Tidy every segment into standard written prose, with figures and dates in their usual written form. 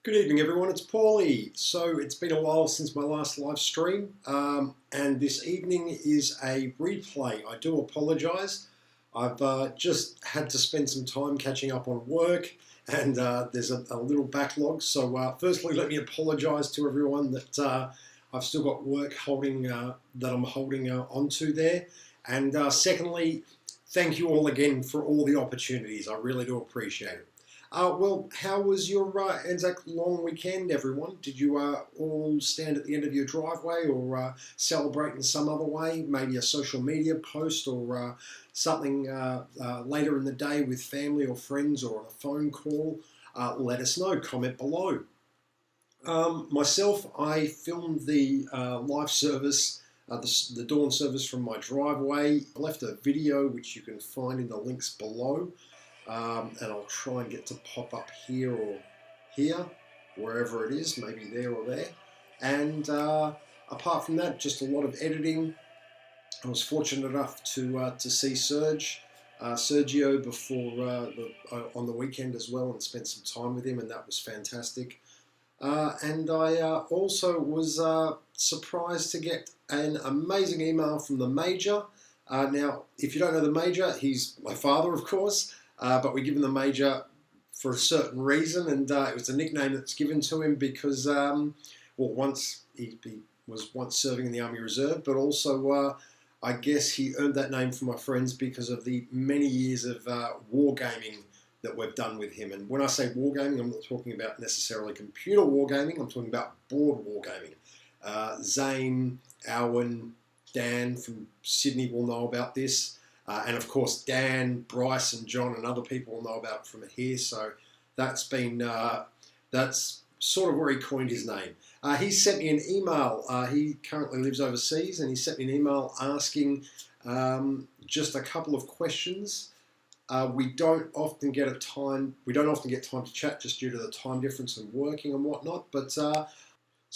Good evening, everyone. It's Paulie. So it's been a while since my last live stream, and this evening is a replay. I do apologise. I've just had to spend some time catching up on work, and there's a little backlog. So firstly, let me apologise to everyone that I've still got work that I'm holding onto there. And secondly, thank you all again for all the opportunities. I really do appreciate it. Well, how was your Anzac long weekend, everyone? Did you all stand at the end of your driveway or celebrate in some other way? Maybe a social media post or something later in the day with family or friends or on a phone call? Let us know. Comment below. Myself, I filmed the live service, the dawn service from my driveway. I left a video which you can find in the links below. And I'll try and get to pop up here or here, wherever it is, maybe there or there. And apart from that, just a lot of editing. I was fortunate enough to see Sergio before on the weekend as well, and spent some time with him, and that was fantastic. And I also was surprised to get an amazing email from the Major. Now, if you don't know the Major, he's my father, of course. But we give him the Major for a certain reason, and it was a nickname that's given to him because, once he was once serving in the Army Reserve, but also I guess he earned that name from my friends because of the many years of wargaming that we've done with him. And when I say wargaming, I'm not talking about necessarily computer wargaming, I'm talking about board wargaming. Zane, Alwyn, Dan from Sydney will know about this. And of course, Dan, Bryce, and John, and other people will know about from here. So that's sort of where he coined his name. He sent me an email. He currently lives overseas, and he sent me an email asking just a couple of questions. We don't often get time to chat just due to the time difference and working and whatnot. But so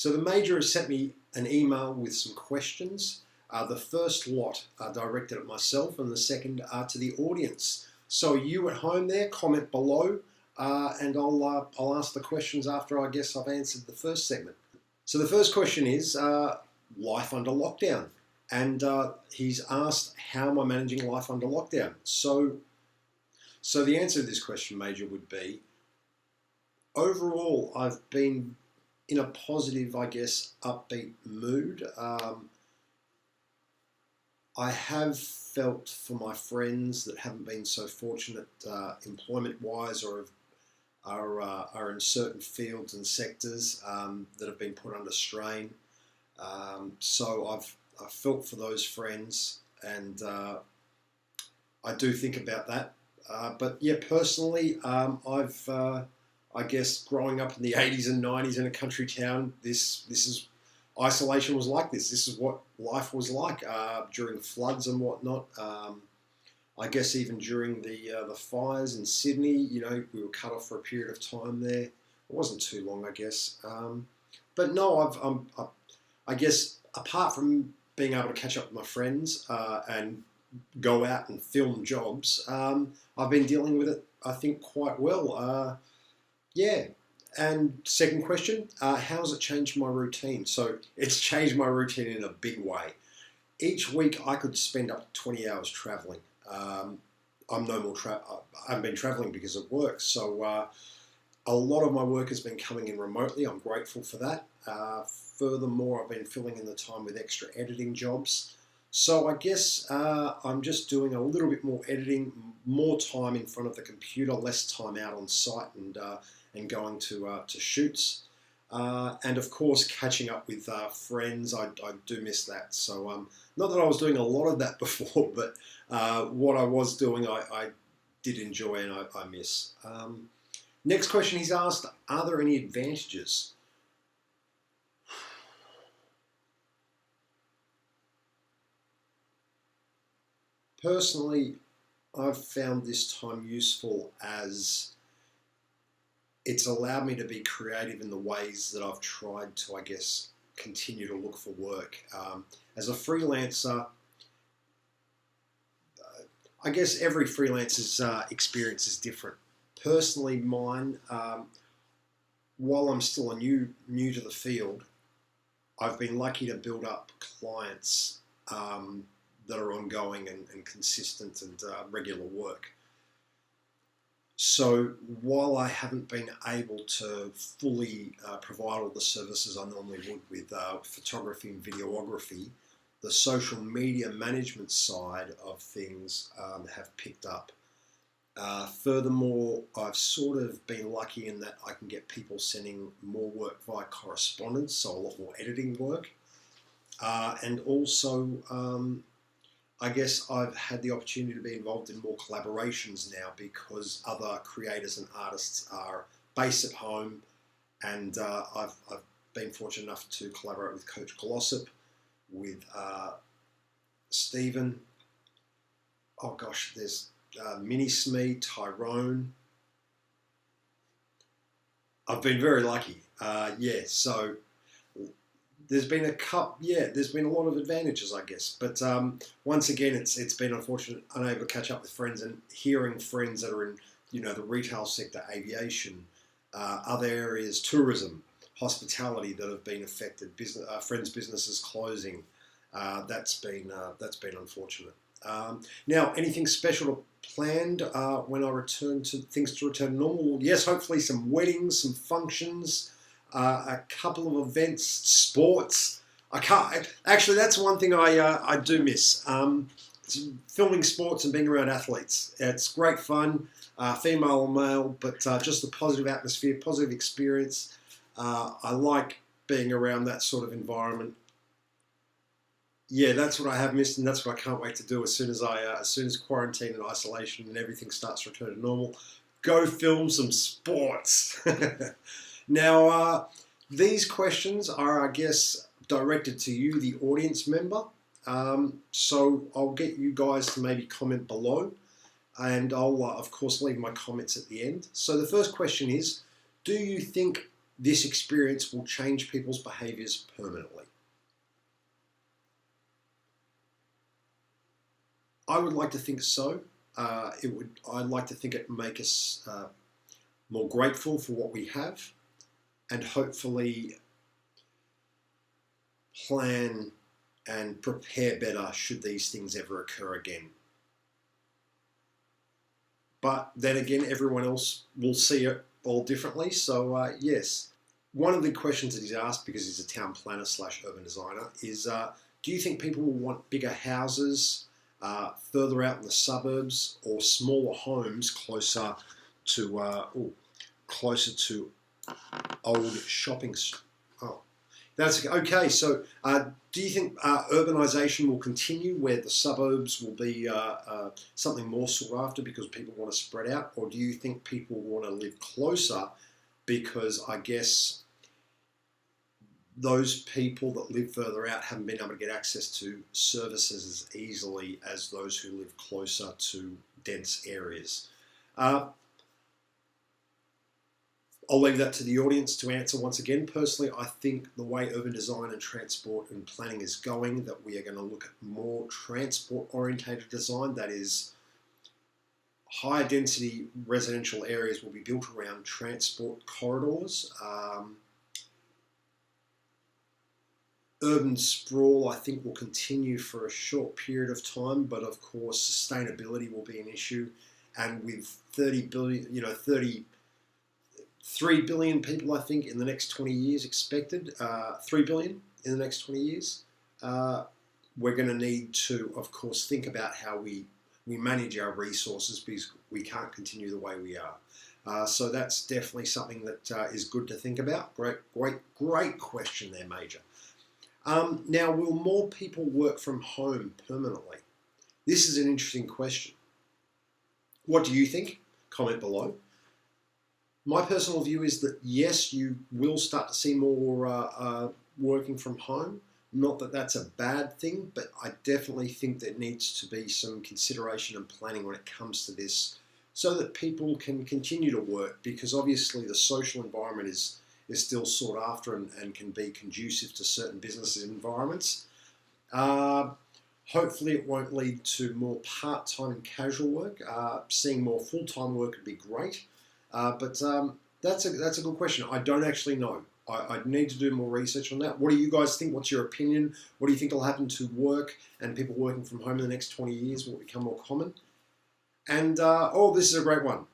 the Major has sent me an email with some questions. The first lot are directed at myself, and the second are to the audience. So you at home there, comment below, and I'll ask the questions after I guess I've answered the first segment. So the first question is life under lockdown, and he's asked how am I managing life under lockdown. So the answer to this question, Major, would be overall I've been in a positive, I guess, upbeat mood. I have felt for my friends that haven't been so fortunate employment-wise or are in certain fields and sectors that have been put under strain. So I've felt for those friends, and I do think about that. But yeah, personally, I guess growing up in the 80s and 90s in a country town, this is isolation was like this. This is what life was like during floods and whatnot. I guess even during the fires in Sydney, you know, we were cut off for a period of time there. It wasn't too long, I guess. But no, I guess apart from being able to catch up with my friends and go out and film jobs, I've been dealing with it, I think, quite well. Yeah. And second question, how has it changed my routine? So it's changed my routine in a big way. Each week I could spend up to 20 hours travelling. I haven't been travelling because of work. So a lot of my work has been coming in remotely. I'm grateful for that. Furthermore, I've been filling in the time with extra editing jobs. So I guess I'm just doing a little bit more editing, more time in front of the computer, less time out on site and going to shoots, and of course catching up with friends. I do miss that. So not that I was doing a lot of that before, but what I was doing I did enjoy and I miss. Next question he's asked, are there any advantages? Personally, I've found this time useful as it's allowed me to be creative in the ways that I've tried to, I guess, continue to look for work. As a freelancer, I guess every freelancer's experience is different. Personally, mine, while I'm still new to the field, I've been lucky to build up clients that are ongoing and consistent and regular work. So while I haven't been able to fully provide all the services I normally would with photography and videography, the social media management side of things have picked up. Furthermore, I've sort of been lucky in that I can get people sending more work via correspondence, so a lot more editing work. And also, I guess I've had the opportunity to be involved in more collaborations now because other creators and artists are based at home, and I've been fortunate enough to collaborate with Coach Glossop, with Stephen. Oh gosh, there's Mini Smee, Tyrone. I've been very lucky. So there's been there's been a lot of advantages, I guess. But once again, it's been unfortunate, unable to catch up with friends and hearing friends that are in, the retail sector, aviation, other areas, tourism, hospitality that have been affected, friends' businesses closing. That's been unfortunate. Now, anything special planned when I return to normal? Yes, hopefully some weddings, some functions. A couple of events, sports. I can't actually. That's one thing I do miss. Filming sports and being around athletes. It's great fun, female or male, but just a positive atmosphere, positive experience. I like being around that sort of environment. Yeah, that's what I have missed, and that's what I can't wait to do as soon as quarantine and isolation and everything starts to return to normal. Go film some sports. Now, these questions are, I guess, directed to you, the audience member. So I'll get you guys to maybe comment below, and I'll, of course, leave my comments at the end. So the first question is, do you think this experience will change people's behaviours permanently? I would like to think so. I'd like to think it make us more grateful for what we have, and hopefully plan and prepare better should these things ever occur again. But then again, everyone else will see it all differently. So yes, one of the questions that he's asked, because he's a town planner / urban designer, is do you think people will want bigger houses further out in the suburbs, or smaller homes closer to old shopping? Oh, that's okay. So, do you think urbanisation will continue, where the suburbs will be something more sought after because people want to spread out, or do you think people want to live closer because, I guess, those people that live further out haven't been able to get access to services as easily as those who live closer to dense areas? I'll leave that to the audience to answer once again. Personally, I think the way urban design and transport and planning is going, that we are going to look at more transport-orientated design. That is, higher density residential areas will be built around transport corridors. Urban sprawl, I think, will continue for a short period of time, but of course, sustainability will be an issue. And with 3 billion people, I think, in the next 20 years expected, 3 billion in the next 20 years, we're going to need to, of course, think about how we manage our resources, because we can't continue the way we are. So that's definitely something that is good to think about. Great question there, Major. Now, will more people work from home permanently? This is an interesting question. What do you think? Comment below. My personal view is that yes, you will start to see more working from home. Not that that's a bad thing, but I definitely think there needs to be some consideration and planning when it comes to this, so that people can continue to work, because obviously the social environment is still sought after and can be conducive to certain business environments. Hopefully it won't lead to more part-time and casual work. Seeing more full-time work would be great. But That's a good question. I don't actually know. I need to do more research on that. What do you guys think? What's your opinion? What do you think will happen to work and people working from home in the next 20 years? Will it become more common? And, this is a great one.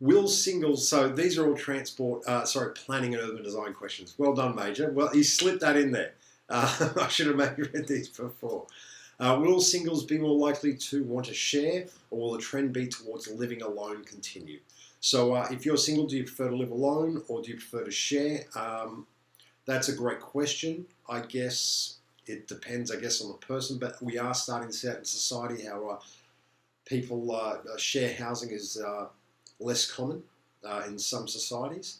Will singles, so these are all planning and urban design questions. Well done, Major. Well, he slipped that in there. I should have maybe read these before. Will singles be more likely to want to share, or will the trend be towards living alone continue? So if you're single, do you prefer to live alone or do you prefer to share? That's a great question. I guess it depends, on the person, but we are starting to see out in society how people share housing is less common in some societies.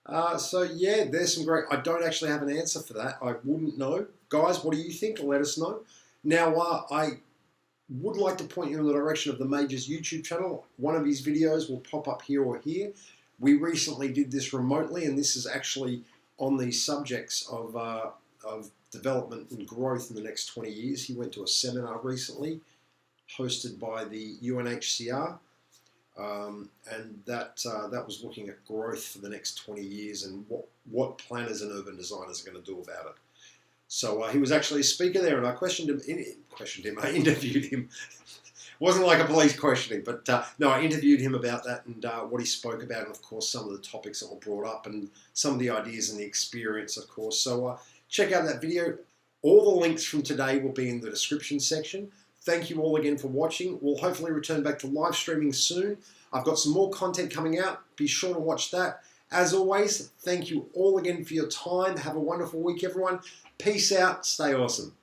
There's some great... I don't actually have an answer for that. I wouldn't know. Guys, what do you think? Let us know. Now, I would like to point you in the direction of the Major's YouTube channel. One of his videos will pop up here or here. We recently did this remotely, and this is actually on the subjects of development and growth in the next 20 years. He went to a seminar recently hosted by the UNHCR, and that was looking at growth for the next 20 years and what planners and urban designers are going to do about it. So he was actually a speaker there, and I I interviewed him. Wasn't like a police questioning, but I interviewed him about that and what he spoke about, and of course some of the topics that were brought up and some of the ideas and the experience, of course. So check out that video. All the links from today will be in the description section. Thank you all again for watching. We'll hopefully return back to live streaming soon. I've got some more content coming out. Be sure to watch that. As always, thank you all again for your time. Have a wonderful week, everyone. Peace out. Stay awesome.